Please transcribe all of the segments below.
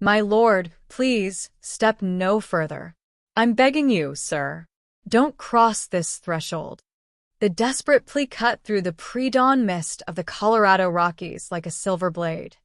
My lord, please, step no further. I'm begging you, sir. Don't cross this threshold. The desperate plea cut through the pre-dawn mist of the Colorado Rockies like a silver blade.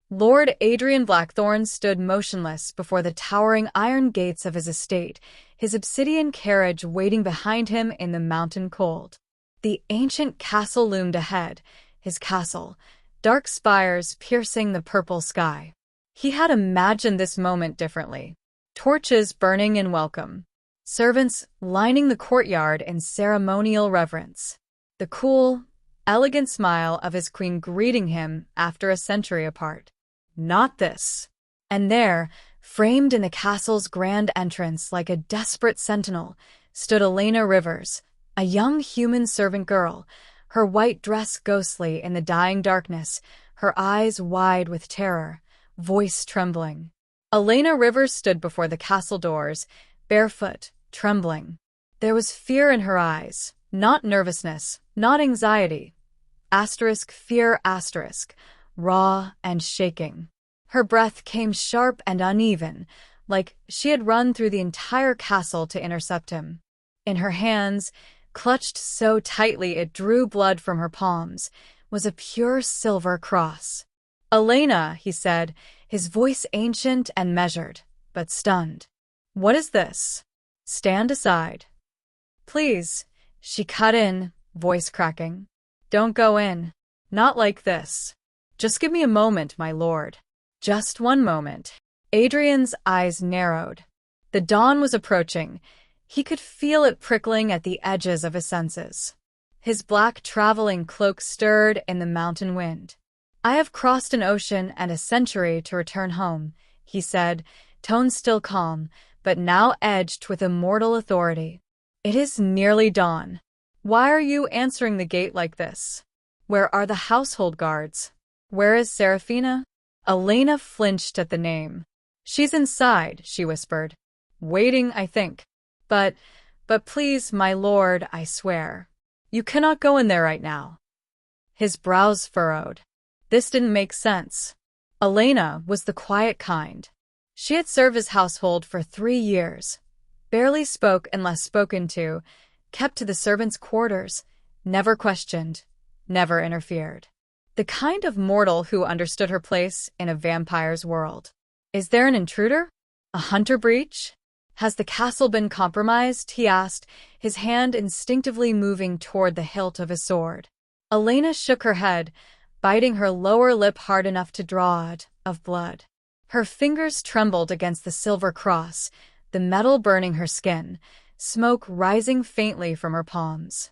Lord Adrian Blackthorne stood motionless before the towering iron gates of his estate, his obsidian carriage waiting behind him in the mountain cold. The ancient castle loomed ahead, his castle, dark spires piercing the purple sky. He had imagined this moment differently. Torches burning in welcome. Servants lining the courtyard in ceremonial reverence. The cool, elegant smile of his queen greeting him after a century apart. Not this. And there, framed in the castle's grand entrance like a desperate sentinel, stood Elena Rivers, a young human servant girl, her white dress ghostly in the dying darkness, her eyes wide with terror, voice trembling. Elena Rivers stood before the castle doors, barefoot, trembling. There was fear in her eyes, not nervousness, not anxiety. Fear, raw and shaking. Her breath came sharp and uneven, like she had run through the entire castle to intercept him. In her hands, clutched so tightly it drew blood from her palms, was a pure silver cross. "Elena," he said, his voice ancient and measured, but stunned. "What is this? Stand aside." "Please," she cut in, voice cracking. "Don't go in. Not like this. Just give me a moment, my lord. Just one moment." Adrian's eyes narrowed. The dawn was approaching. He could feel it prickling at the edges of his senses. His black traveling cloak stirred in the mountain wind. "I have crossed an ocean and a century to return home," he said, tone still calm, but now edged with immortal authority. "It is nearly dawn. Why are you answering the gate like this? Where are the household guards? Where is Serafina?" Elena flinched at the name. "She's inside," she whispered. "Waiting, I think. But please, my lord, I swear. You cannot go in there right now." His brows furrowed. This didn't make sense. Elena was the quiet kind. She had served his household for 3 years. Barely spoke unless spoken to, kept to the servants' quarters, never questioned, never interfered. The kind of mortal who understood her place in a vampire's world. "Is there an intruder? A hunter breach? Has the castle been compromised?" he asked, his hand instinctively moving toward the hilt of his sword. Elena shook her head, biting her lower lip hard enough to draw it of blood. Her fingers trembled against the silver cross, the metal burning her skin, smoke rising faintly from her palms.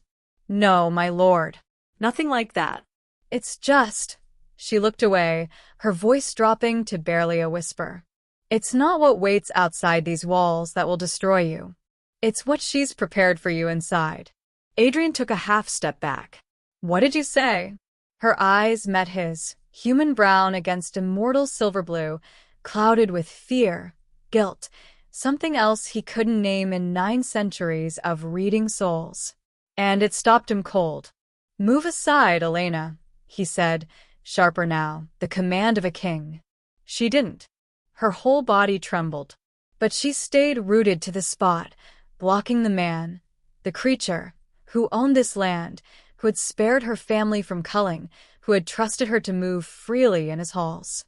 "No, my lord. Nothing like that. It's just..." She looked away, her voice dropping to barely a whisper. "It's not what waits outside these walls that will destroy you. It's what she's prepared for you inside." Adrian took a half step back. "What did you say?" Her eyes met his, human brown against immortal silver blue, clouded with fear, guilt, something else he couldn't name in 9 centuries of reading souls. And it stopped him cold. "Move aside, Elena," he said, sharper now, the command of a king. She didn't. Her whole body trembled. But she stayed rooted to the spot, blocking the man, the creature, who owned this land, who had spared her family from culling, who had trusted her to move freely in his halls.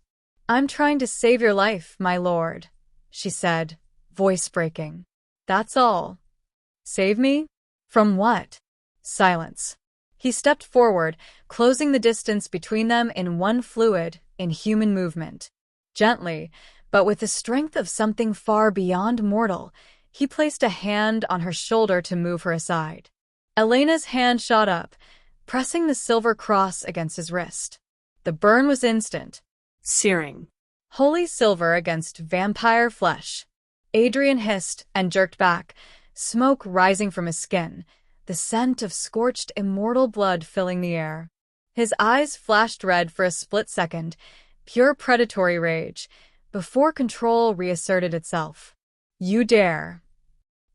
"I'm trying to save your life, my lord," she said, voice breaking. "That's all." "Save me? From what?" Silence. He stepped forward, closing the distance between them in one fluid, inhuman movement. Gently, but with the strength of something far beyond mortal, he placed a hand on her shoulder to move her aside. Elena's hand shot up, pressing the silver cross against his wrist. The burn was instant. Searing. Holy silver against vampire flesh. Adrian hissed and jerked back, smoke rising from his skin, the scent of scorched immortal blood filling the air. His eyes flashed red for a split second, pure predatory rage, before control reasserted itself. "You dare."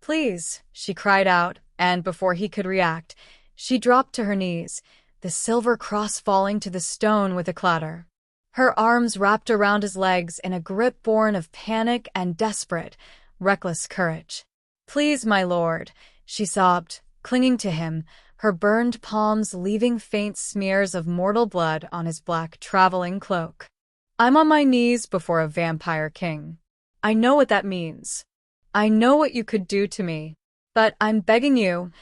"Please," she cried out, and before he could react, she dropped to her knees, the silver cross falling to the stone with a clatter. Her arms wrapped around his legs in a grip born of panic and desperate, reckless courage. "Please, my lord," she sobbed, clinging to him, her burned palms leaving faint smears of mortal blood on his black traveling cloak. "I'm on my knees before a vampire king. I know what that means. I know what you could do to me. But I'm begging you,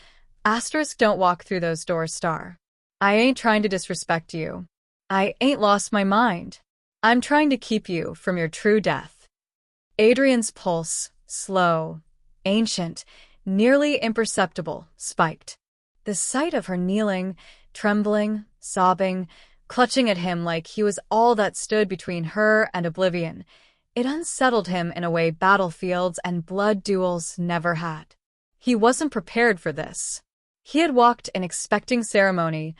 don't walk through those doors, Star. I ain't trying to disrespect you. I ain't lost my mind. I'm trying to keep you from your true death." Adrian's pulse, slow, ancient, nearly imperceptible, spiked. The sight of her kneeling, trembling, sobbing, clutching at him like he was all that stood between her and oblivion, it unsettled him in a way battlefields and blood duels never had. He wasn't prepared for this. He had walked in expecting ceremony,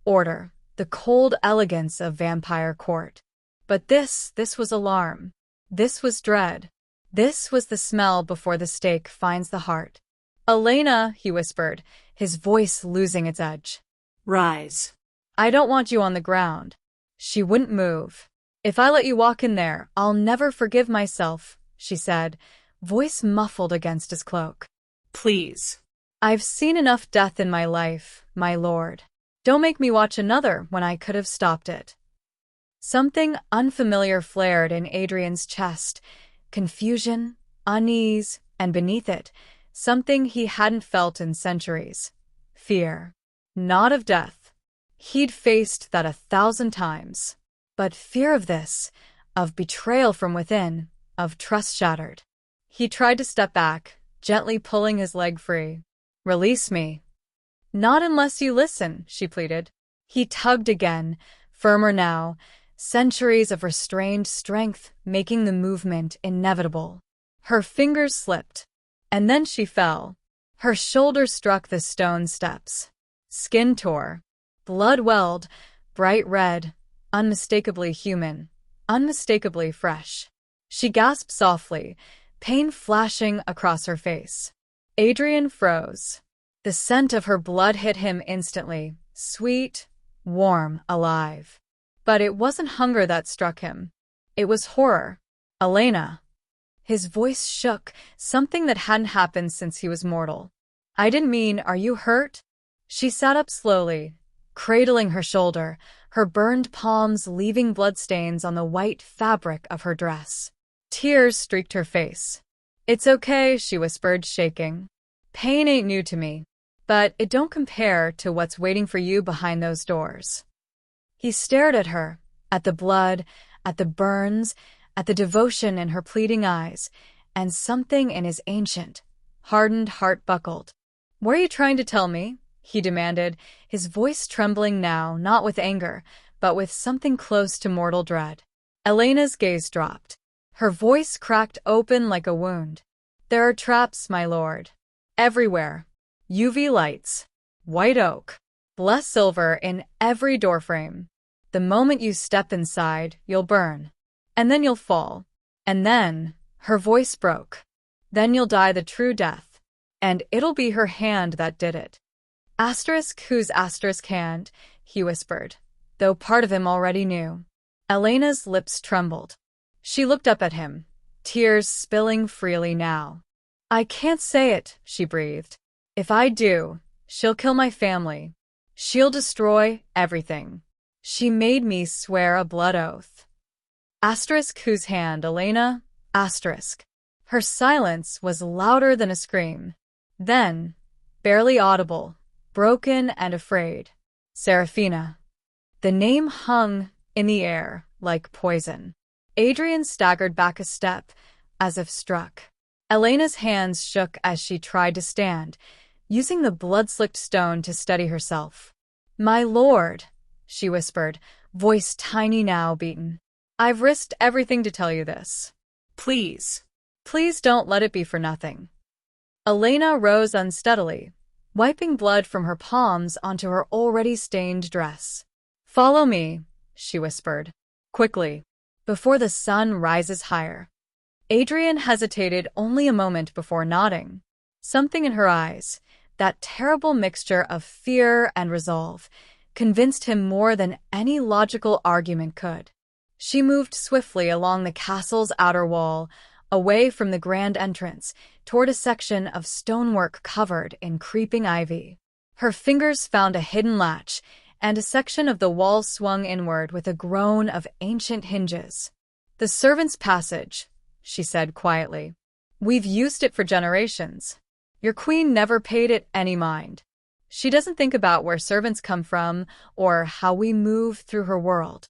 order, the cold elegance of vampire court. But this was alarm. This was dread. This was the smell before the stake finds the heart. "Elena," he whispered, his voice losing its edge. "Rise." "I don't want you on the ground." She wouldn't move. "If I let you walk in there, I'll never forgive myself," she said, voice muffled against his cloak. "Please." "I've seen enough death in my life, my lord. Don't make me watch another when I could have stopped it." Something unfamiliar flared in Adrian's chest, confusion, unease, and beneath it, something he hadn't felt in centuries. Fear. Not of death. He'd faced that 1,000 times. But fear of this, of betrayal from within, of trust shattered. He tried to step back, gently pulling his leg free. "Release me." "Not unless you listen," she pleaded. He tugged again, firmer now, centuries of restrained strength making the movement inevitable. Her fingers slipped, and then she fell. Her shoulder struck the stone steps. Skin tore. Blood welled, bright red, unmistakably human, unmistakably fresh. She gasped softly, pain flashing across her face. Adrian froze. The scent of her blood hit him instantly, sweet, warm, alive. But it wasn't hunger that struck him. It was horror. "Elena." His voice shook, something that hadn't happened since he was mortal. "I didn't mean, are you hurt?" She sat up slowly, cradling her shoulder, her burned palms leaving bloodstains on the white fabric of her dress. Tears streaked her face. "It's okay," she whispered, shaking. "Pain ain't new to me, but it don't compare to what's waiting for you behind those doors." He stared at her, at the blood, at the burns, at the devotion in her pleading eyes, and something in his ancient, hardened heart buckled. "What are you trying to tell me?" he demanded, his voice trembling now, not with anger, but with something close to mortal dread. Elena's gaze dropped. Her voice cracked open like a wound. "There are traps, my lord. Everywhere. UV lights. White oak. Blessed silver in every doorframe. The moment you step inside, you'll burn. And then you'll fall. And then," her voice broke, "then you'll die the true death. And it'll be her hand that did it." Whose hand?" he whispered, though part of him already knew. Elena's lips trembled. She looked up at him, tears spilling freely now. "I can't say it," she breathed. "If I do, she'll kill my family. She'll destroy everything. She made me swear a blood oath." Whose hand, Elena? Her silence was louder than a scream. Then, barely audible, broken and afraid, "Serafina." The name hung in the air like poison. Adrian staggered back a step, as if struck. Elena's hands shook as she tried to stand, using the blood-slicked stone to steady herself. "My lord," she whispered, voice tiny now beaten. "I've risked everything to tell you this. Please. Please don't let it be for nothing." Elena rose unsteadily, wiping blood from her palms onto her already stained dress. "Follow me," she whispered, quickly, "before the sun rises higher." Adrian hesitated only a moment before nodding. Something in her eyes, that terrible mixture of fear and resolve, convinced him more than any logical argument could. She moved swiftly along the castle's outer wall, away from the grand entrance, toward a section of stonework covered in creeping ivy. Her fingers found a hidden latch, and a section of the wall swung inward with a groan of ancient hinges. "The servants' passage," she said quietly. "We've used it for generations. Your queen never paid it any mind. She doesn't think about where servants come from or how we move through her world."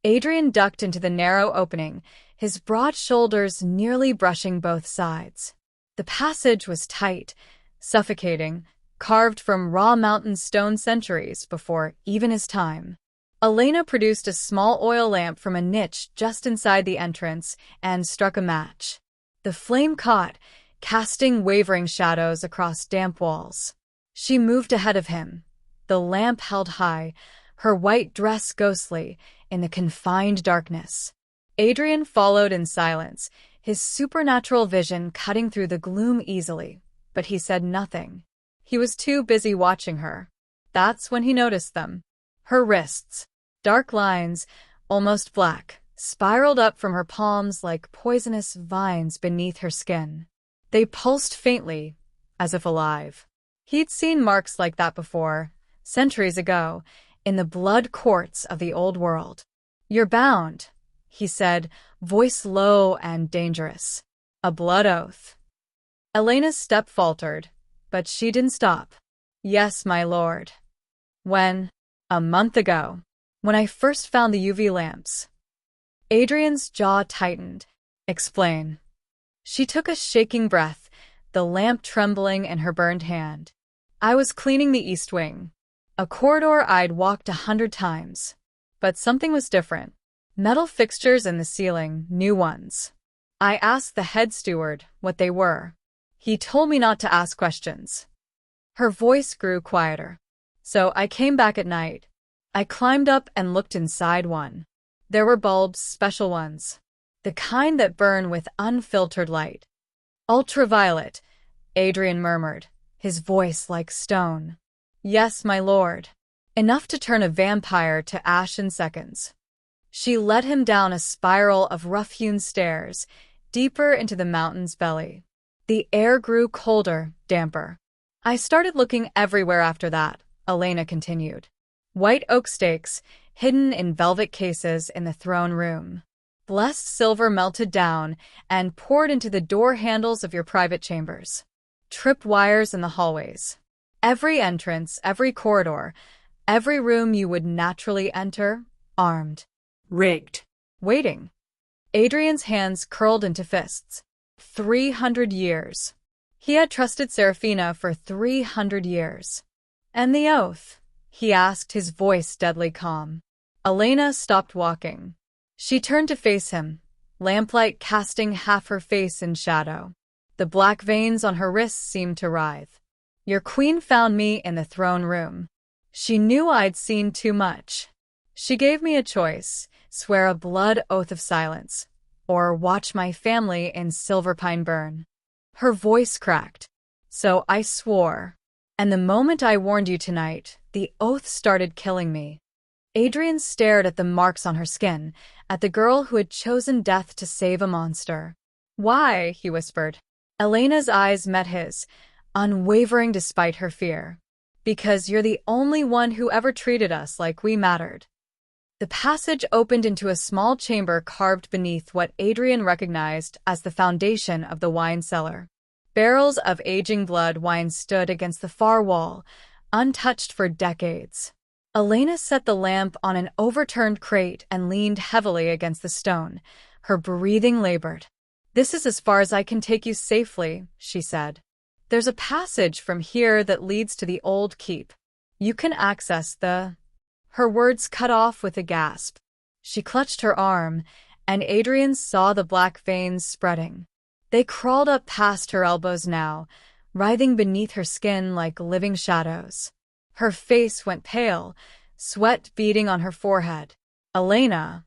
Adrian ducked into the narrow opening, his broad shoulders nearly brushing both sides. The passage was tight, suffocating, carved from raw mountain stone centuries before even his time. Elena produced a small oil lamp from a niche just inside the entrance and struck a match. The flame caught, casting wavering shadows across damp walls. She moved ahead of him, the lamp held high, her white dress ghostly in the confined darkness. Adrian followed in silence, his supernatural vision cutting through the gloom easily, but he said nothing. He was too busy watching her. That's when he noticed them. Her wrists, dark lines, almost black, spiraled up from her palms like poisonous vines beneath her skin. They pulsed faintly, as if alive. He'd seen marks like that before, centuries ago, in the blood courts of the old world. "You're bound," he said, voice low and dangerous. "A blood oath." Elena's step faltered, but she didn't stop. "Yes, my lord. When? A month ago. When I first found the UV lamps." Adrian's jaw tightened. "Explain." She took a shaking breath, the lamp trembling in her burned hand. "I was cleaning the east wing. A corridor I'd walked 100 times. But something was different. Metal fixtures in the ceiling, new ones. I asked the head steward what they were. He told me not to ask questions." Her voice grew quieter. "So I came back at night. I climbed up and looked inside one. There were bulbs, special ones. The kind that burn with unfiltered light." "Ultraviolet," Adrian murmured, his voice like stone. "Yes, my lord. Enough to turn a vampire to ash in seconds." She led him down a spiral of rough-hewn stairs, deeper into the mountain's belly. The air grew colder, damper. "I started looking everywhere after that," Elena continued. "White oak stakes, hidden in velvet cases in the throne room. Blessed silver melted down and poured into the door handles of your private chambers. Trip wires in the hallways. Every entrance, every corridor, every room you would naturally enter, armed. Rigged. Waiting." Adrian's hands curled into fists. 300 years. He had trusted Serafina for 300 years. "And the oath?" he asked, his voice deadly calm. Elena stopped walking. She turned to face him, lamplight casting half her face in shadow. The black veins on her wrists seemed to writhe. "Your queen found me in the throne room. She knew I'd seen too much. She gave me a choice, swear a blood oath of silence, or watch my family in Silverpine burn." Her voice cracked. "So I swore. And the moment I warned you tonight, the oath started killing me." Adrian stared at the marks on her skin, at the girl who had chosen death to save a monster. "Why?" he whispered. Elena's eyes met his, unwavering despite her fear. "Because you're the only one who ever treated us like we mattered." The passage opened into a small chamber carved beneath what Adrian recognized as the foundation of the wine cellar. Barrels of aging blood wine stood against the far wall, untouched for decades. Elena set the lamp on an overturned crate and leaned heavily against the stone, her breathing labored. "This is as far as I can take you safely," she said. "There's a passage from here that leads to the old keep. You can access the—" Her words cut off with a gasp. She clutched her arm, and Adrian saw the black veins spreading. They crawled up past her elbows now, writhing beneath her skin like living shadows. Her face went pale, sweat beading on her forehead. "Elena."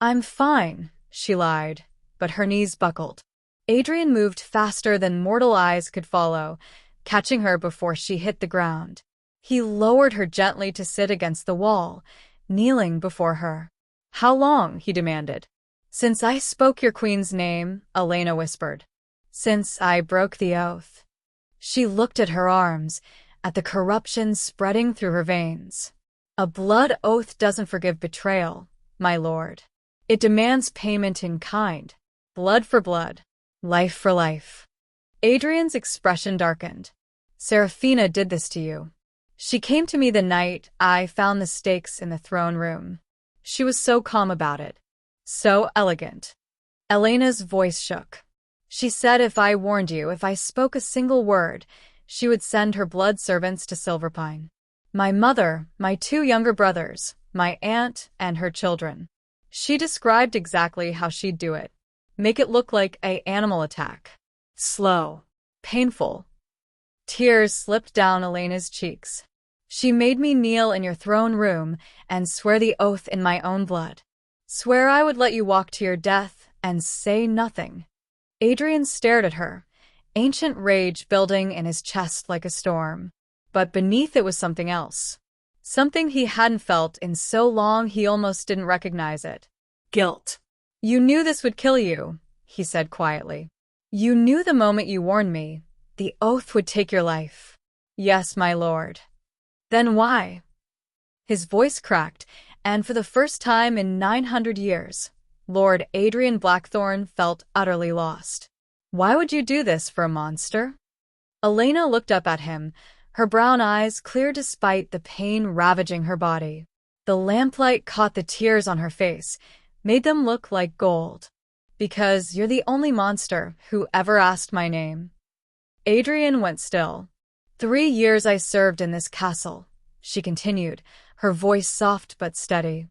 "I'm fine," she lied, but her knees buckled. Adrian moved faster than mortal eyes could follow, catching her before she hit the ground. He lowered her gently to sit against the wall, kneeling before her. How long? He demanded. Since I spoke your queen's name, Elena whispered. Since I broke the oath. She looked at her arms, at the corruption spreading through her veins. A blood oath doesn't forgive betrayal, my lord. It demands payment in kind. Blood for blood. Life for life. Adrian's expression darkened. Serafina did this to you. She came to me the night I found the stakes in the throne room. She was so calm about it. So elegant. Elena's voice shook. She said if I warned you, if I spoke a single word, she would send her blood servants to Silverpine. My mother, my 2 younger brothers, my aunt, and her children. She described exactly how she'd do it. Make it look like an animal attack. Slow. Painful. Tears slipped down Elena's cheeks. She made me kneel in your throne room and swear the oath in my own blood. Swear I would let you walk to your death and say nothing. Adrian stared at her, ancient rage building in his chest like a storm. But beneath it was something else. Something he hadn't felt in so long he almost didn't recognize it. Guilt. You knew this would kill you, he said quietly. You knew the moment you warned me, the oath would take your life. Yes, my lord. Then why? His voice cracked, and for the first time in 900 years, Lord Adrian Blackthorne felt utterly lost. Why would you do this for a monster? Elena looked up at him, her brown eyes clear despite the pain ravaging her body. The lamplight caught the tears on her face, made them look like gold. Because you're the only monster who ever asked my name. Adrian went still. 3 years I served in this castle, she continued, her voice soft but steady.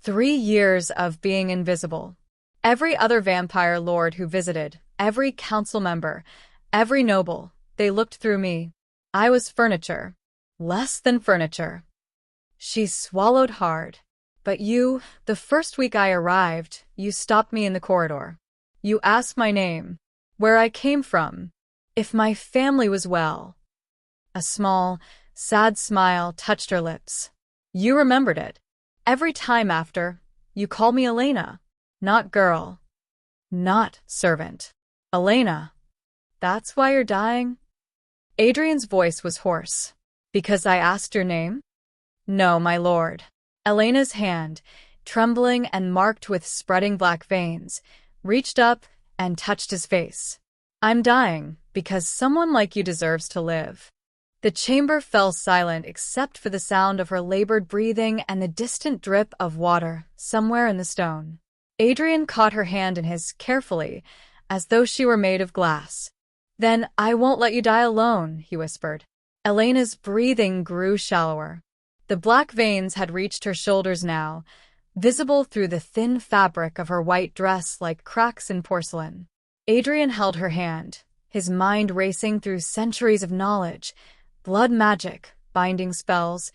3 years of being invisible. Every other vampire lord who visited, every council member, every noble, they looked through me. I was furniture. Less than furniture. She swallowed hard. But you, the first week I arrived, you stopped me in the corridor. You asked my name, where I came from, if my family was well. A small, sad smile touched her lips. You remembered it. Every time after, you called me Elena. Not girl. Not servant. Elena. That's why you're dying? Adrian's voice was hoarse. Because I asked your name? No, my lord. Elena's hand, trembling and marked with spreading black veins, reached up and touched his face. I'm dying because someone like you deserves to live. The chamber fell silent except for the sound of her labored breathing and the distant drip of water somewhere in the stone. Adrian caught her hand in his carefully, as though she were made of glass. Then I won't let you die alone, he whispered. Elena's breathing grew shallower. The black veins had reached her shoulders now, visible through the thin fabric of her white dress like cracks in porcelain. Adrian held her hand, his mind racing through centuries of knowledge, blood magic, binding spells,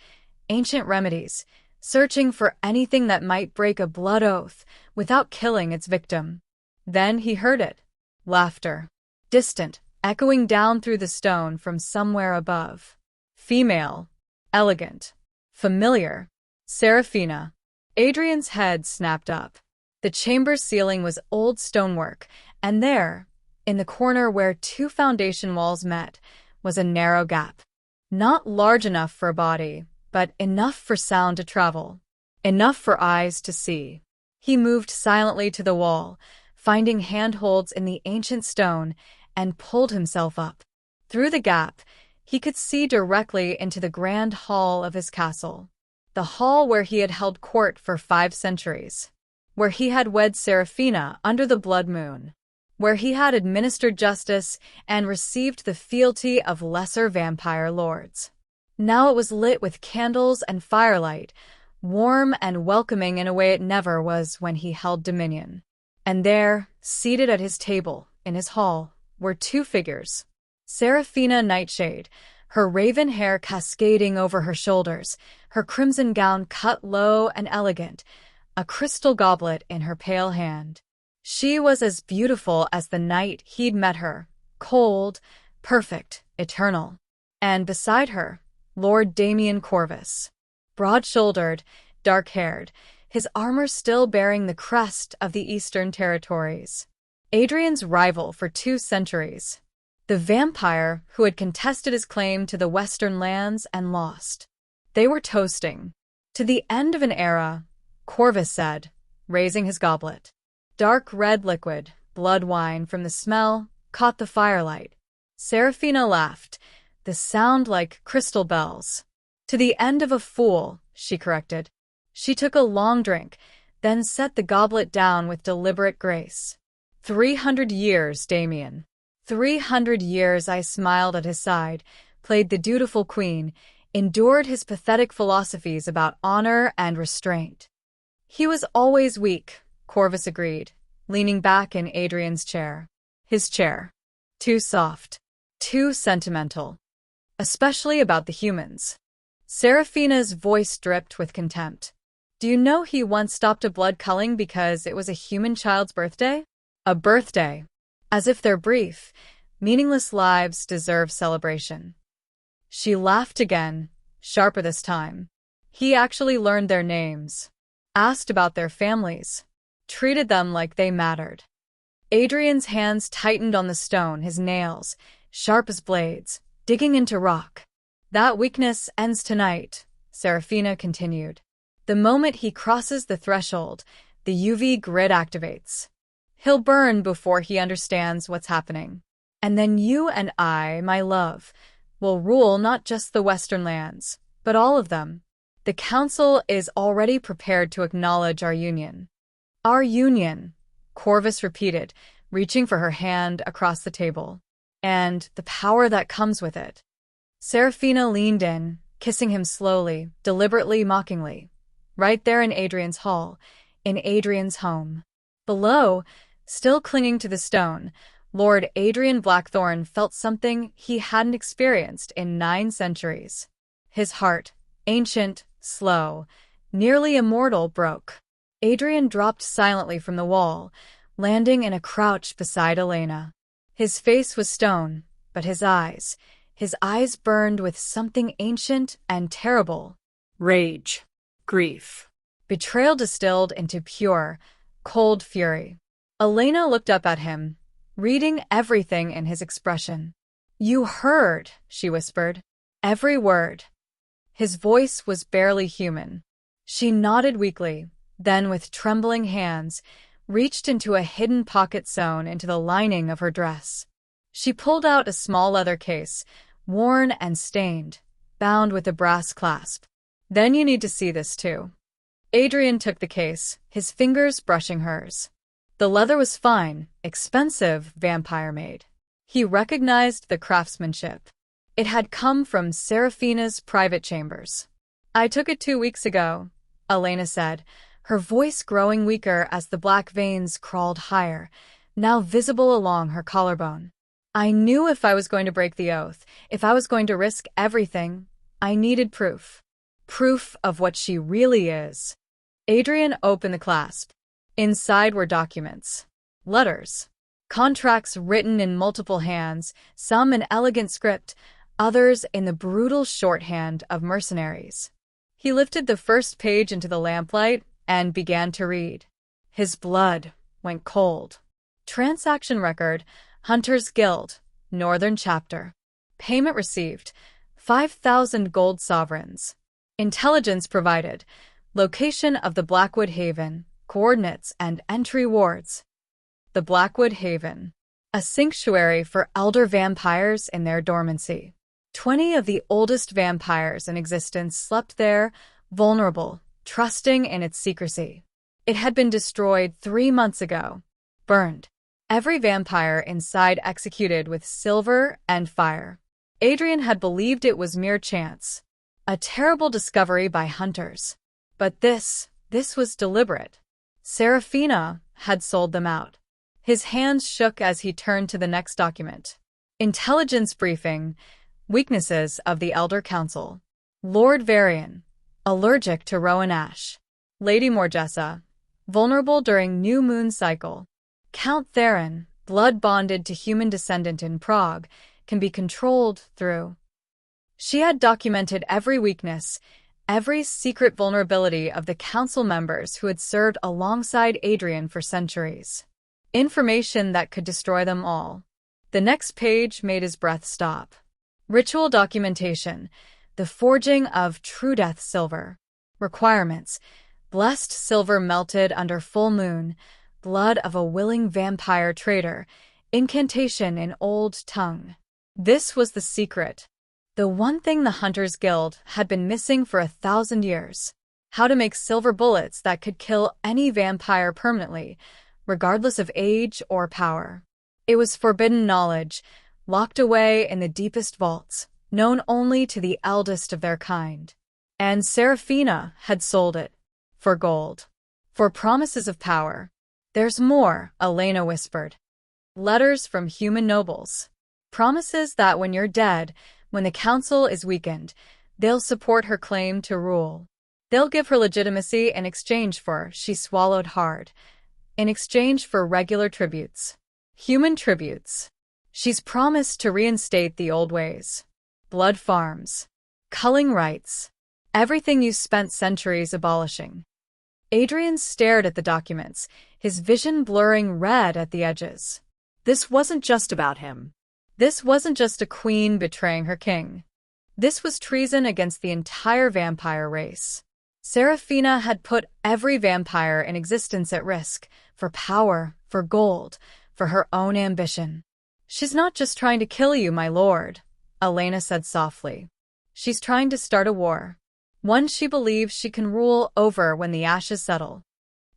ancient remedies, searching for anything that might break a blood oath without killing its victim. Then he heard it. Laughter. Distant, echoing down through the stone from somewhere above. Female. Elegant. Familiar. Serafina. Adrian's head snapped up. The chamber's ceiling was old stonework, and there, in the corner where 2 foundation walls met, was a narrow gap. Not large enough for a body, but enough for sound to travel. Enough for eyes to see. He moved silently to the wall, finding handholds in the ancient stone, and pulled himself up. Through the gap, he could see directly into the grand hall of his castle. The hall where he had held court for 5 centuries. Where he had wed Serafina under the blood moon. Where he had administered justice and received the fealty of lesser vampire lords. Now it was lit with candles and firelight, warm and welcoming in a way it never was when he held dominion. And there, seated at his table, in his hall, were 2 figures. Serafina Nightshade, her raven hair cascading over her shoulders, her crimson gown cut low and elegant, a crystal goblet in her pale hand. She was as beautiful as the night he'd met her, cold, perfect, eternal. And beside her, Lord Damien Corvus. Broad-shouldered, dark-haired, his armor still bearing the crest of the Eastern Territories. Adrian's rival for 2 centuries. The vampire who had contested his claim to the Western lands and lost. They were toasting. To the end of an era, Corvus said, raising his goblet. Dark red liquid, blood wine from the smell, caught the firelight. Serafina laughed, the sound like crystal bells. To the end of a fool, she corrected. She took a long drink, then set the goblet down with deliberate grace. 300 years, Damien. 300 years I smiled at his side, played the dutiful queen, endured his pathetic philosophies about honor and restraint. He was always weak, Corvus agreed, leaning back in Adrian's chair. His chair. Too soft. Too sentimental. Especially about the humans. Serafina's voice dripped with contempt. Do you know he once stopped a blood culling because it was a human child's birthday? A birthday. As if their brief, meaningless lives deserve celebration. She laughed again, sharper this time. He actually learned their names, asked about their families, treated them like they mattered. Adrian's hands tightened on the stone, his nails, sharp as blades, digging into rock. That weakness ends tonight, Serafina continued. The moment he crosses the threshold, the UV grid activates. He'll burn before he understands what's happening. And then you and I, my love, will rule not just the Western lands, but all of them. The Council is already prepared to acknowledge our union. Our union, Corvus repeated, reaching for her hand across the table. And the power that comes with it. Serafina leaned in, kissing him slowly, deliberately, mockingly. Right there in Adrian's hall, in Adrian's home. Below, still clinging to the stone, Lord Adrian Blackthorne felt something he hadn't experienced in 9 centuries. His heart, ancient, slow, nearly immortal, broke. Adrian dropped silently from the wall, landing in a crouch beside Elena. His face was stone, but his eyes burned with something ancient and terrible. Rage. Grief. Betrayal distilled into pure, cold fury. Elena looked up at him, reading everything in his expression. You heard, she whispered. Every word. His voice was barely human. She nodded weakly, then with trembling hands, reached into a hidden pocket sewn into the lining of her dress. She pulled out a small leather case, worn and stained, bound with a brass clasp. Then you need to see this too. Adrian took the case, his fingers brushing hers. The leather was fine, expensive, vampire-made. He recognized the craftsmanship. It had come from Serafina's private chambers. I took it 2 weeks ago, Elena said, her voice growing weaker as the black veins crawled higher, now visible along her collarbone. I knew if I was going to break the oath, if I was going to risk everything, I needed proof. Proof of what she really is. Adrian opened the clasp. Inside were documents. Letters. Contracts written in multiple hands, some in elegant script, others in the brutal shorthand of mercenaries. He lifted the first page into the lamplight and began to read. His blood went cold. Transaction record, Hunters Guild, Northern Chapter. Payment received, 5,000 gold sovereigns. Intelligence provided, location of the Blackwood Haven, coordinates and entry wards. The Blackwood Haven, a sanctuary for elder vampires in their dormancy. 20 of the oldest vampires in existence slept there, vulnerable, trusting in its secrecy. It had been destroyed 3 months ago, burned. Every vampire inside executed with silver and fire. Adrian had believed it was mere chance, a terrible discovery by hunters. But this was deliberate. Serafina had sold them out. His hands shook as he turned to the next document. Intelligence briefing, weaknesses of the Elder Council. Lord Varian, allergic to rowan ash. Lady Morgessa, vulnerable during new moon cycle. Count Theron, blood-bonded to human descendant in Prague, can be controlled through. She had documented every weakness, every secret vulnerability of the council members who had served alongside Adrian for centuries. Information that could destroy them all. The next page made his breath stop. Ritual documentation. The forging of true death silver. Requirements. Blessed silver melted under full moon. Blood of a willing vampire trader. Incantation in old tongue. This was the secret. The one thing the Hunters Guild had been missing for 1,000 years. How to make silver bullets that could kill any vampire permanently, regardless of age or power. It was forbidden knowledge, locked away in the deepest vaults, known only to the eldest of their kind. And Serafina had sold it. For gold. For promises of power. There's more, Elena whispered. Letters from human nobles. Promises that when you're dead, when the council is weakened, they'll support her claim to rule. They'll give her legitimacy in exchange for, she swallowed hard, in exchange for regular tributes. Human tributes. She's promised to reinstate the old ways. Blood farms. Culling rights. Everything you spent centuries abolishing. Adrian stared at the documents, his vision blurring red at the edges. This wasn't just about him. This wasn't just a queen betraying her king. This was treason against the entire vampire race. Serafina had put every vampire in existence at risk, for power, for gold, for her own ambition. She's not just trying to kill you, my lord, Elena said softly. She's trying to start a war. One she believes she can rule over when the ashes settle.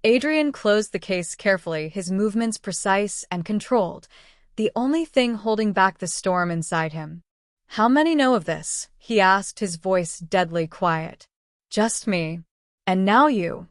Adrian closed the case carefully, his movements precise and controlled, the only thing holding back the storm inside him. How many know of this? He asked, his voice deadly quiet. Just me. And now you.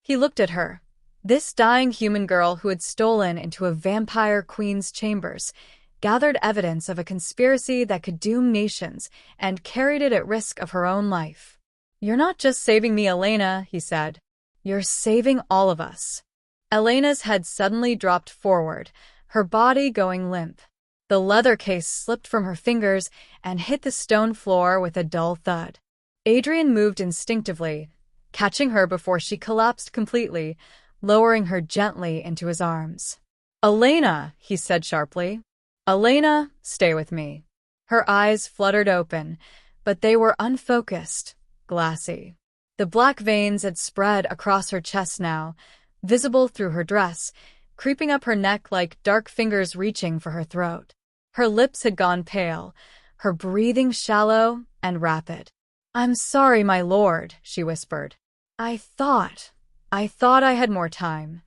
He looked at her. This dying human girl who had stolen into a vampire queen's chambers, gathered evidence of a conspiracy that could doom nations, and carried it at risk of her own life. You're not just saving me, Elena, he said. You're saving all of us. Elena's head suddenly dropped forward, her body going limp. The leather case slipped from her fingers and hit the stone floor with a dull thud. Adrian moved instinctively, catching her before she collapsed completely, lowering her gently into his arms. Elena, he said sharply. Elena, stay with me. Her eyes fluttered open, but they were unfocused, glassy. The black veins had spread across her chest now, visible through her dress, creeping up her neck like dark fingers reaching for her throat. Her lips had gone pale, her breathing shallow and rapid. I'm sorry, my lord, she whispered. I thought I had more time.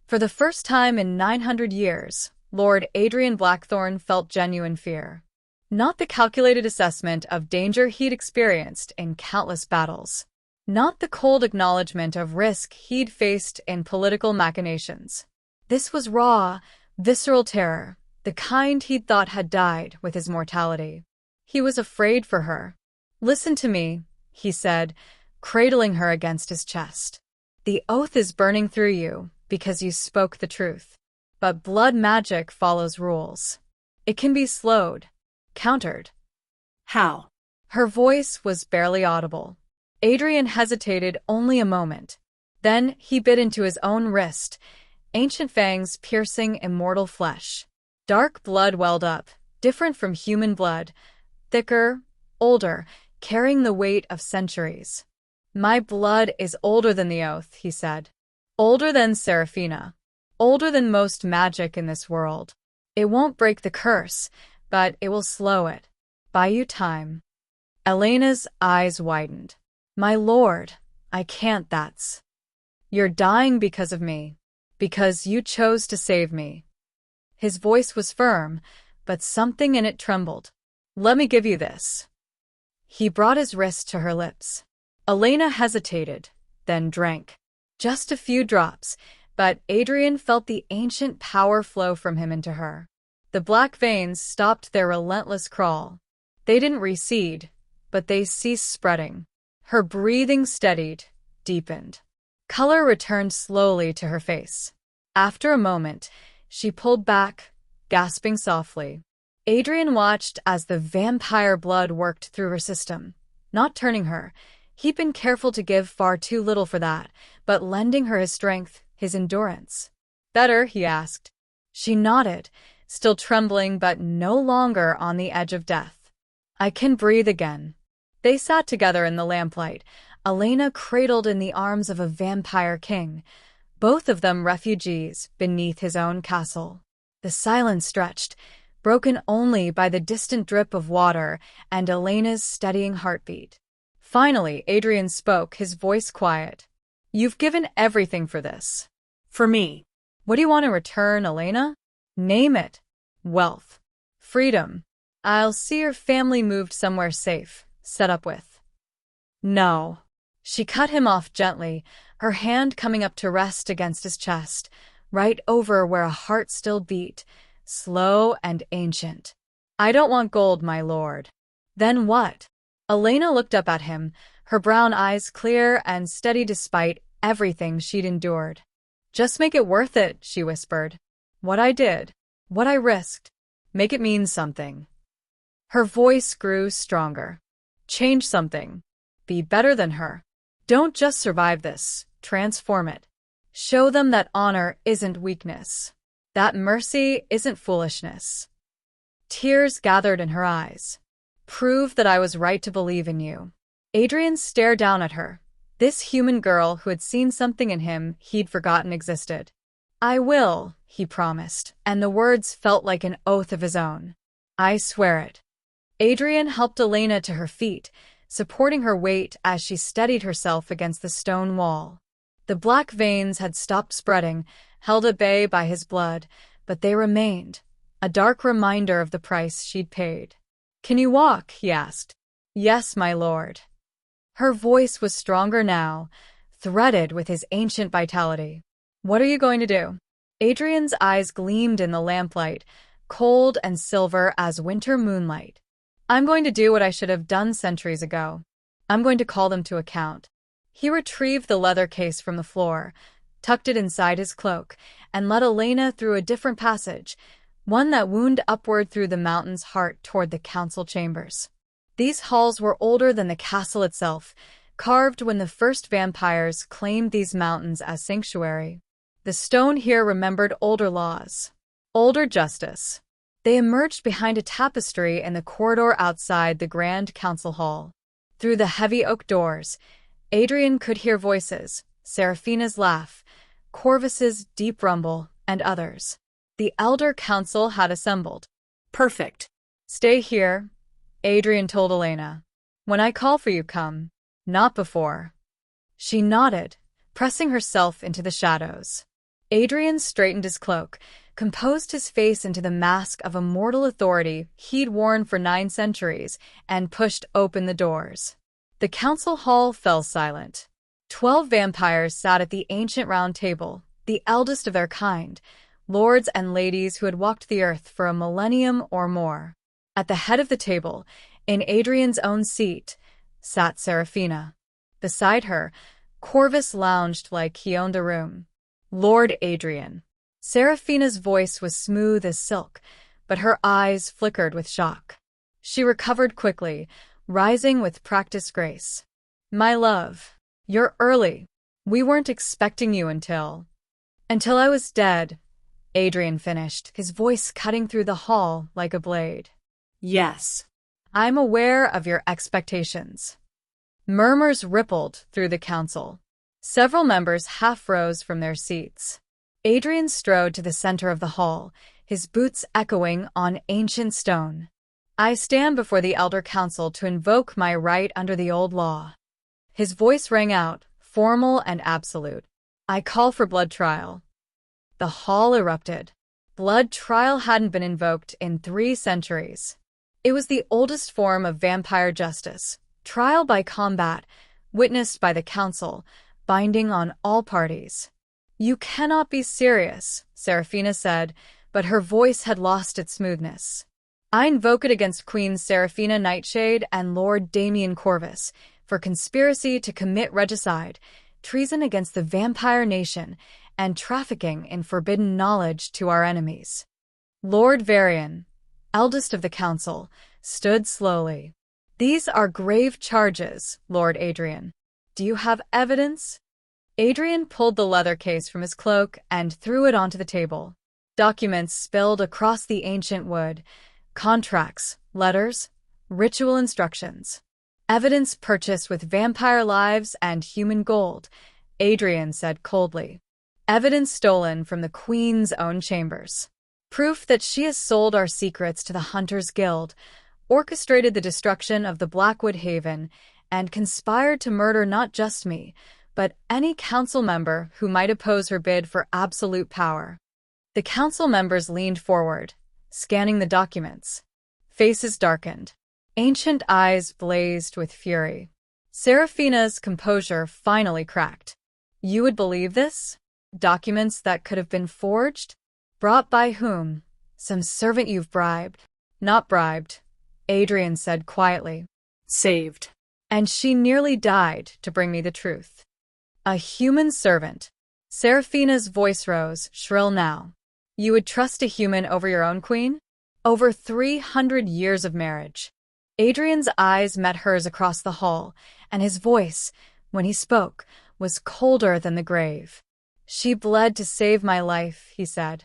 For the first time in 900 years, Lord Adrian Blackthorne felt genuine fear. Not the calculated assessment of danger he'd experienced in countless battles. Not the cold acknowledgement of risk he'd faced in political machinations. This was raw, visceral terror, the kind he'd thought had died with his mortality. He was afraid for her. Listen to me, he said, cradling her against his chest. The oath is burning through you because you spoke the truth. But blood magic follows rules. It can be slowed, countered. How? Her voice was barely audible. Adrian hesitated only a moment. Then he bit into his own wrist, ancient fangs piercing immortal flesh. Dark blood welled up, different from human blood, thicker, older, carrying the weight of centuries. My blood is older than the oath, he said. Older than Serafina. Older than most magic in this world. It won't break the curse, but it will slow it. Buy you time. Elena's eyes widened. My lord, I can't, that's. You're dying because of me. Because you chose to save me. His voice was firm, but something in it trembled. Let me give you this. He brought his wrist to her lips. Elena hesitated, then drank. Just a few drops, but Adrian felt the ancient power flow from him into her. The black veins stopped their relentless crawl. They didn't recede, but they ceased spreading. Her breathing steadied, deepened. Color returned slowly to her face. After a moment, she pulled back, gasping softly. Adrian watched as the vampire blood worked through her system, not turning her, He'd been careful to give far too little for that, but lending her his strength, his endurance. "Better?" he asked. She nodded, still trembling but no longer on the edge of death. "I can breathe again." They sat together in the lamplight, Elena cradled in the arms of a vampire king, both of them refugees beneath his own castle. The silence stretched, broken only by the distant drip of water and Elena's steadying heartbeat. Finally, Adrian spoke, his voice quiet. "You've given everything for this." For me. "What do you want in return, Elena?" "Name it." "Wealth. Freedom. I'll see your family moved somewhere safe, set up with." "No." She cut him off gently, her hand coming up to rest against his chest, right over where a heart still beat, slow and ancient. "I don't want gold, my lord." "Then what?" Elena looked up at him, her brown eyes clear and steady despite everything she'd endured. "Just make it worth it," she whispered. "What I did, what I risked, make it mean something." Her voice grew stronger. "Change something. Be better than her. Don't just survive this, transform it. Show them that honor isn't weakness, that mercy isn't foolishness." Tears gathered in her eyes. "Prove that I was right to believe in you." Adrian stared down at her, this human girl who had seen something in him he'd forgotten existed. "I will," he promised, and the words felt like an oath of his own. "I swear it." Adrian helped Elena to her feet, supporting her weight as she steadied herself against the stone wall. The black veins had stopped spreading, held at bay by his blood, but they remained, a dark reminder of the price she'd paid. "Can you walk?" he asked. "Yes, my lord." Her voice was stronger now, threaded with his ancient vitality. "What are you going to do?" Adrian's eyes gleamed in the lamplight, cold and silver as winter moonlight. "I'm going to do what I should have done centuries ago. I'm going to call them to account." He retrieved the leather case from the floor, tucked it inside his cloak, and led Elena through a different passage, one that wound upward through the mountain's heart toward the council chambers. These halls were older than the castle itself, carved when the first vampires claimed these mountains as sanctuary. The stone here remembered older laws, older justice. They emerged behind a tapestry in the corridor outside the grand council hall. Through the heavy oak doors, Adrian could hear voices, Seraphina's laugh, Corvus's deep rumble, and others. The elder council had assembled. Perfect. "Stay here," Adrian told Elena. "When I call for you, come. Not before." She nodded, pressing herself into the shadows. Adrian straightened his cloak, composed his face into the mask of immortal authority he'd worn for 9 centuries, and pushed open the doors. The council hall fell silent. 12 vampires sat at the ancient round table, the eldest of their kind, lords and ladies who had walked the earth for a millennium or more. At the head of the table, in Adrian's own seat, sat Seraphina. Beside her, Corvus lounged like he owned the room. "Lord Adrian." Seraphina's voice was smooth as silk, but her eyes flickered with shock. She recovered quickly, rising with practiced grace. "My love, you're early. We weren't expecting you until I was dead," Adrian finished, his voice cutting through the hall like a blade. Yes. "I'm aware of your expectations." Murmurs rippled through the council. Several members half rose from their seats. Adrian strode to the center of the hall, his boots echoing on ancient stone. "I stand before the Elder Council to invoke my right under the old law." His voice rang out, formal and absolute. "I call for blood trial." The hall erupted. Blood trial hadn't been invoked in 3 centuries. It was the oldest form of vampire justice, trial by combat, witnessed by the council, binding on all parties. "You cannot be serious," Seraphina said, but her voice had lost its smoothness. "I invoke it against Queen Seraphina Nightshade and Lord Damien Corvus for conspiracy to commit regicide, treason against the vampire nation, and trafficking in forbidden knowledge to our enemies." Lord Varian, eldest of the council, stood slowly. These are grave charges, Lord Adrian. Do you have evidence? Adrian pulled the leather case from his cloak and threw it onto the table. Documents spilled across the ancient wood. Contracts, letters, ritual instructions. Evidence purchased with vampire lives and human gold, Adrian said coldly. Evidence stolen from the Queen's own chambers. Proof that she has sold our secrets to the Hunters Guild, orchestrated the destruction of the Blackwood Haven, and conspired to murder not just me, but any council member who might oppose her bid for absolute power. The council members leaned forward, scanning the documents. Faces darkened. Ancient eyes blazed with fury. Seraphina's composure finally cracked. You would believe this? Documents that could have been forged? Brought by whom? Some servant you've bribed. Not bribed, Adrian said quietly. Saved. And she nearly died to bring me the truth. A human servant. Seraphina's voice rose, shrill now. You would trust a human over your own queen? Over 300 years of marriage. Adrian's eyes met hers across the hall, and his voice, when he spoke, was colder than the grave. She bled to save my life, he said.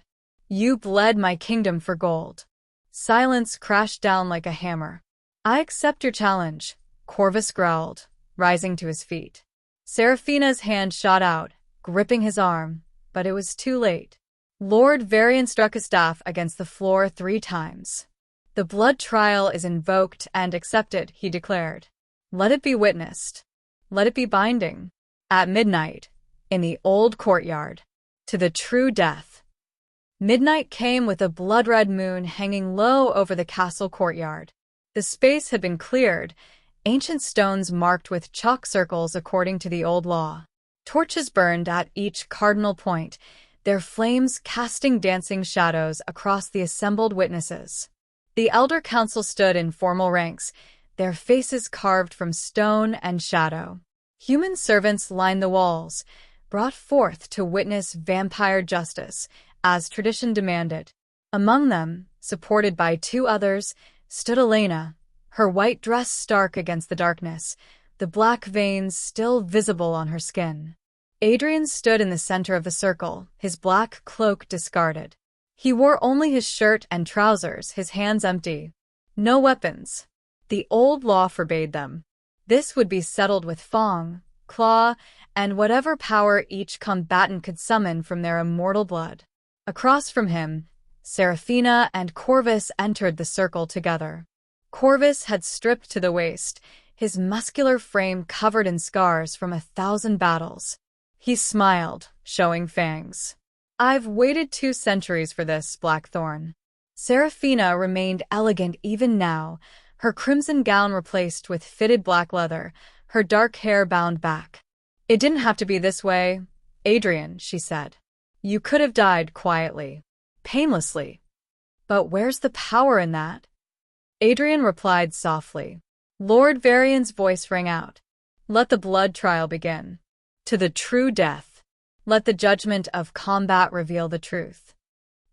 You bled my kingdom for gold. Silence crashed down like a hammer. I accept your challenge, Corvus growled, rising to his feet. Seraphina's hand shot out, gripping his arm, but it was too late. Lord Varian struck his staff against the floor 3 times. The blood trial is invoked and accepted, he declared. Let it be witnessed. Let it be binding. At midnight, in the old courtyard. To the true death. Midnight came with a blood-red moon hanging low over the castle courtyard. The space had been cleared, ancient stones marked with chalk circles according to the old law. Torches burned at each cardinal point, their flames casting dancing shadows across the assembled witnesses. The elder council stood in formal ranks, their faces carved from stone and shadow. Human servants lined the walls, brought forth to witness vampire justice, as tradition demanded. Among them, supported by 2 others, stood Elena, her white dress stark against the darkness, the black veins still visible on her skin. Adrian stood in the center of the circle, his black cloak discarded. He wore only his shirt and trousers, his hands empty. No weapons. The old law forbade them. This would be settled with fang, claw, and whatever power each combatant could summon from their immortal blood. Across from him, Seraphina and Corvus entered the circle together. Corvus had stripped to the waist, his muscular frame covered in scars from 1,000 battles. He smiled, showing fangs. I've waited 2 centuries for this, Blackthorn. Seraphina remained elegant even now, her crimson gown replaced with fitted black leather, her dark hair bound back. It didn't have to be this way, Adrian, she said. You could have died quietly, painlessly. But where's the power in that? Adrian replied softly. Lord Varian's voice rang out. Let the blood trial begin. To the true death. Let the judgment of combat reveal the truth.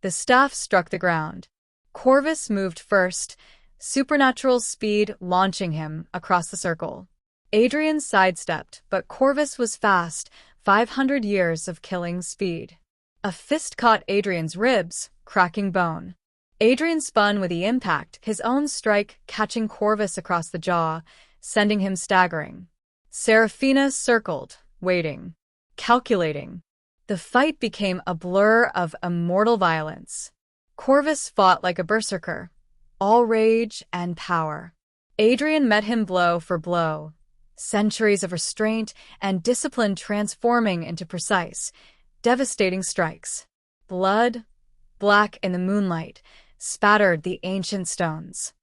The staff struck the ground. Corvus moved first, supernatural speed launching him across the circle. Adrian sidestepped, but Corvus was fast, 500 years of killing speed. A fist caught Adrian's ribs, cracking bone. Adrian spun with the impact, his own strike catching Corvus across the jaw, sending him staggering. Seraphina circled, waiting, calculating. The fight became a blur of immortal violence. Corvus fought like a berserker, all rage and power. Adrian met him blow for blow, centuries of restraint and discipline transforming into precise, devastating strikes. Blood, black in the moonlight, spattered the ancient stones.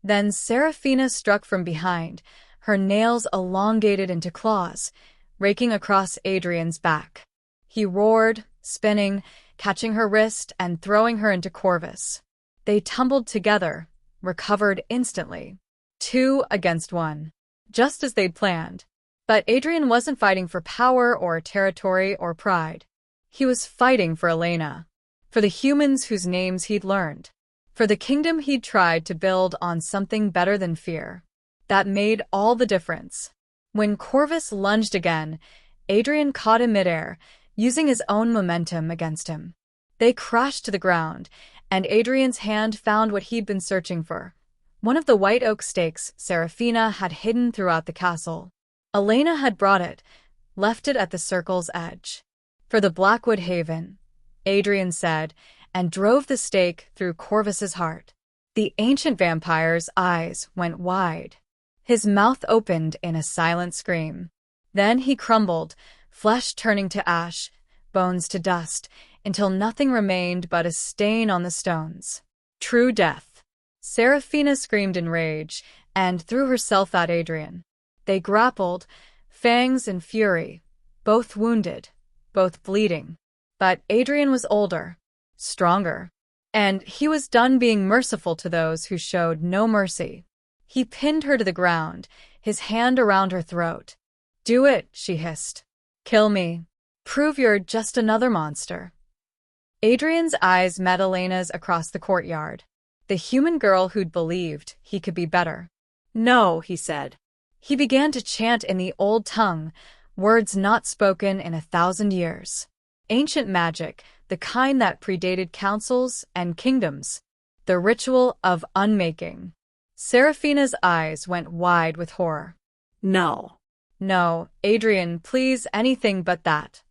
Then Seraphina struck from behind, her nails elongated into claws, raking across Adrian's back. He roared, spinning, catching her wrist and throwing her into Corvus. They tumbled together, recovered instantly. 2 against 1. Just as they'd planned. But Adrian wasn't fighting for power or territory or pride. He was fighting for Elena. For the humans whose names he'd learned. For the kingdom he'd tried to build on something better than fear. That made all the difference. When Corvus lunged again, Adrian caught him midair, using his own momentum against him. They crashed to the ground, and Adrian's hand found what he'd been searching for. One of the white oak stakes Seraphina had hidden throughout the castle. Elena had brought it, left it at the circle's edge. "For the Blackwood Haven," Adrian said, and drove the stake through Corvus's heart. The ancient vampire's eyes went wide. His mouth opened in a silent scream. Then he crumbled, flesh turning to ash, bones to dust, until nothing remained but a stain on the stones. True death. Seraphina screamed in rage and threw herself at Adrian. They grappled, fangs and fury, both wounded, both bleeding. But Adrian was older, stronger, and he was done being merciful to those who showed no mercy. He pinned her to the ground, his hand around her throat. "Do it," she hissed. "Kill me. Prove you're just another monster." Adrian's eyes met Elena's across the courtyard, the human girl who'd believed he could be better. "No," he said. He began to chant in the old tongue, words not spoken in 1,000 years. Ancient magic, the kind that predated councils and kingdoms. The ritual of unmaking. Seraphina's eyes went wide with horror. "No. No, Adrian, please, anything but that."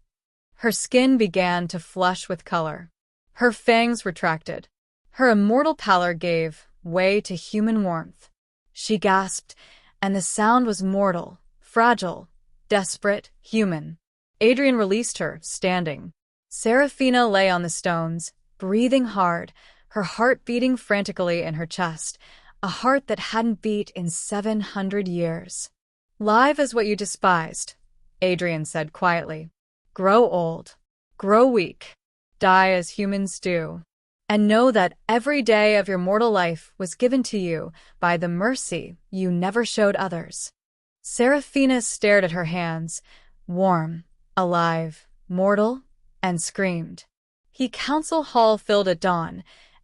Her skin began to flush with color. Her fangs retracted. Her immortal pallor gave way to human warmth. She gasped, and the sound was mortal, fragile, desperate, human. Adrian released her, standing. Seraphina lay on the stones, breathing hard, her heart beating frantically in her chest, a heart that hadn't beat in 700 years. "Live as what you despised," Adrian said quietly. "Grow old, grow weak, die as humans do, and know that every day of your mortal life was given to you by the mercy you never showed others." Seraphina stared at her hands, warm, alive, mortal, and screamed. Council Hall filled at dawn,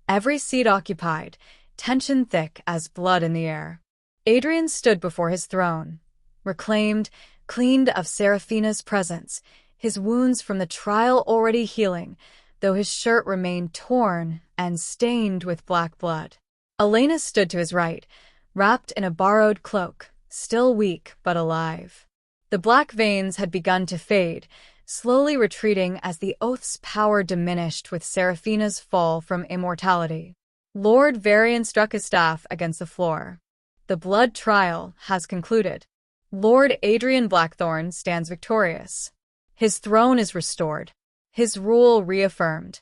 every seat occupied, tension thick as blood in the air. Adrian stood before his throne, reclaimed, cleaned of Seraphina's presence, his wounds from the trial already healing, though his shirt remained torn and stained with black blood. Elena stood to his right, wrapped in a borrowed cloak, still weak but alive. The black veins had begun to fade, slowly retreating as the oath's power diminished with Seraphina's fall from immortality. Lord Varian struck his staff against the floor. "The blood trial has concluded. Lord Adrian Blackthorn stands victorious. His throne is restored, his rule reaffirmed."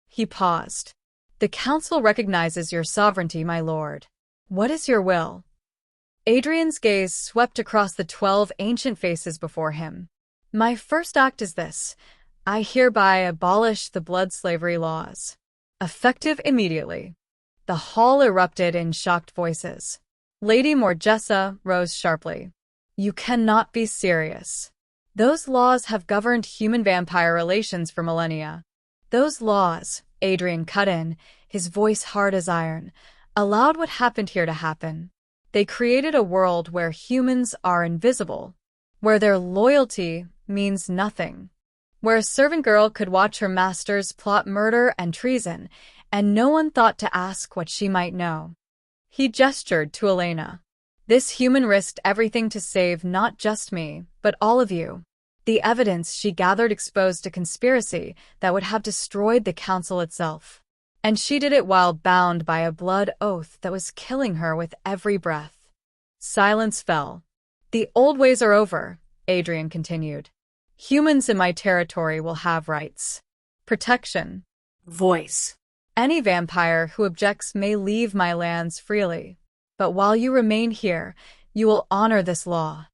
He paused. "The council recognizes your sovereignty, my lord. What is your will?" Adrian's gaze swept across the 12 ancient faces before him. "My first act is this. I hereby abolish the blood slavery laws. Effective immediately." The hall erupted in shocked voices. Lady Morgessa rose sharply. "You cannot be serious. Those laws have governed human-vampire relations for millennia." "Those laws," Adrian cut in, his voice hard as iron, "allowed what happened here to happen. They created a world where humans are invisible, where their loyalty means nothing, where a servant girl could watch her masters plot murder and treason, and no one thought to ask what she might know." He gestured to Elena. "This human risked everything to save not just me, but all of you." The evidence she gathered exposed a conspiracy that would have destroyed the council itself. And she did it while bound by a blood oath that was killing her with every breath. Silence fell. "The old ways are over," Adrian continued. "Humans in my territory will have rights. Protection. Voice. Any vampire who objects may leave my lands freely. But while you remain here, you will honor this law."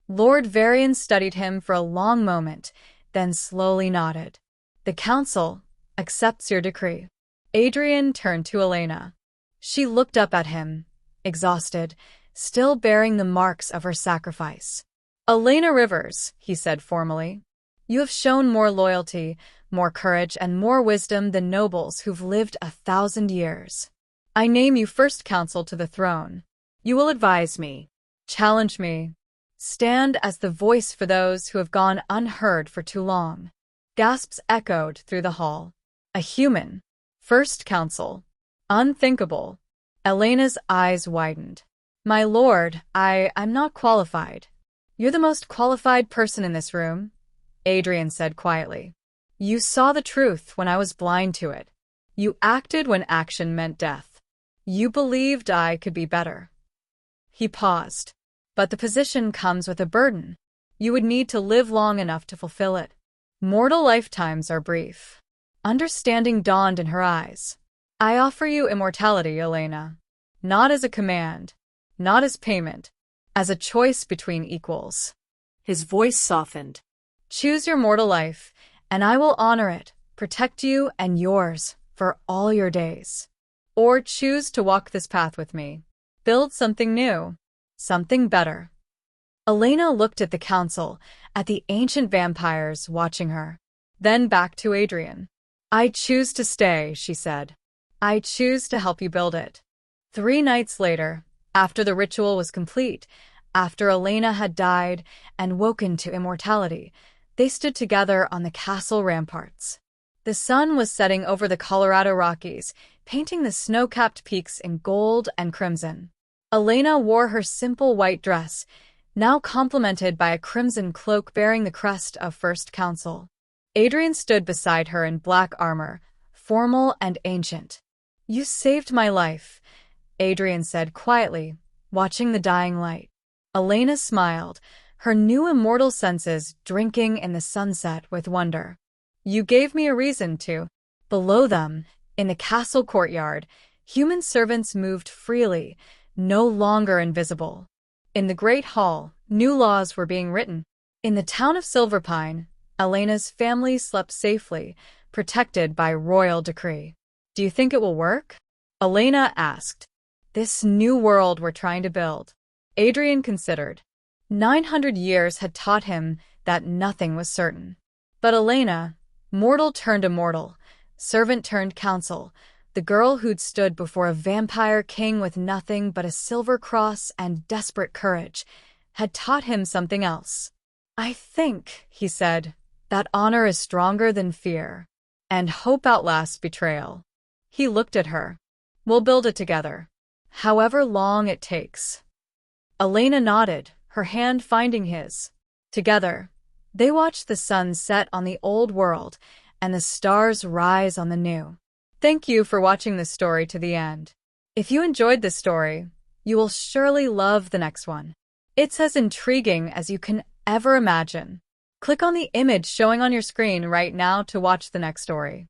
Lord Varian studied him for a long moment, then slowly nodded. "The council accepts your decree." Adrian turned to Elena. She looked up at him, exhausted, still bearing the marks of her sacrifice. "Elena Rivers," he said formally, "you have shown more loyalty, more courage, and more wisdom than nobles who've lived 1,000 years. I name you first counsel to the throne. You will advise me, challenge me, stand as the voice for those who have gone unheard for too long. Gasps echoed through the hall. A human. First Council. Unthinkable. Elena's eyes widened. My lord, I'm not qualified. You're the most qualified person in this room, Adrian said quietly. You saw the truth when I was blind to it. You acted when action meant death. You believed I could be better. He paused. But the position comes with a burden. You would need to live long enough to fulfill it. Mortal lifetimes are brief. Understanding dawned in her eyes. I offer you immortality, Elena. Not as a command, not as payment, as a choice between equals. His voice softened. Choose your mortal life, and I will honor it, protect you and yours for all your days. Or choose to walk this path with me. Build something new, something better. Elena looked at the council, at the ancient vampires watching her, then back to Adrian. I choose to stay, she said. I choose to help you build it. 3 nights later, after the ritual was complete, after Elena had died and woken to immortality, they stood together on the castle ramparts. The sun was setting over the Colorado Rockies, painting the snow-capped peaks in gold and crimson. Elena wore her simple white dress, now complemented by a crimson cloak bearing the crest of First Council. Adrian stood beside her in black armor, formal and ancient. You saved my life, Adrian said quietly, watching the dying light. Elena smiled, her new immortal senses drinking in the sunset with wonder. You gave me a reason to. Below them, in the castle courtyard, human servants moved freely, no longer invisible. In the great hall, new laws were being written. In the town of Silverpine, Elena's family slept safely, protected by royal decree. Do you think it will work? Elena asked. This new world we're trying to build. Adrian considered. 900 years had taught him that nothing was certain. But Elena, mortal turned immortal, servant turned council, the girl who'd stood before a vampire king with nothing but a silver cross and desperate courage, had taught him something else. I think, he said, that honor is stronger than fear, and hope outlasts betrayal. He looked at her. We'll build it together, however long it takes. Elena nodded, her hand finding his. Together, they watched the sun set on the old world and the stars rise on the new. Thank you for watching this story to the end. If you enjoyed this story, you will surely love the next one. It's as intriguing as you can ever imagine. Click on the image showing on your screen right now to watch the next story.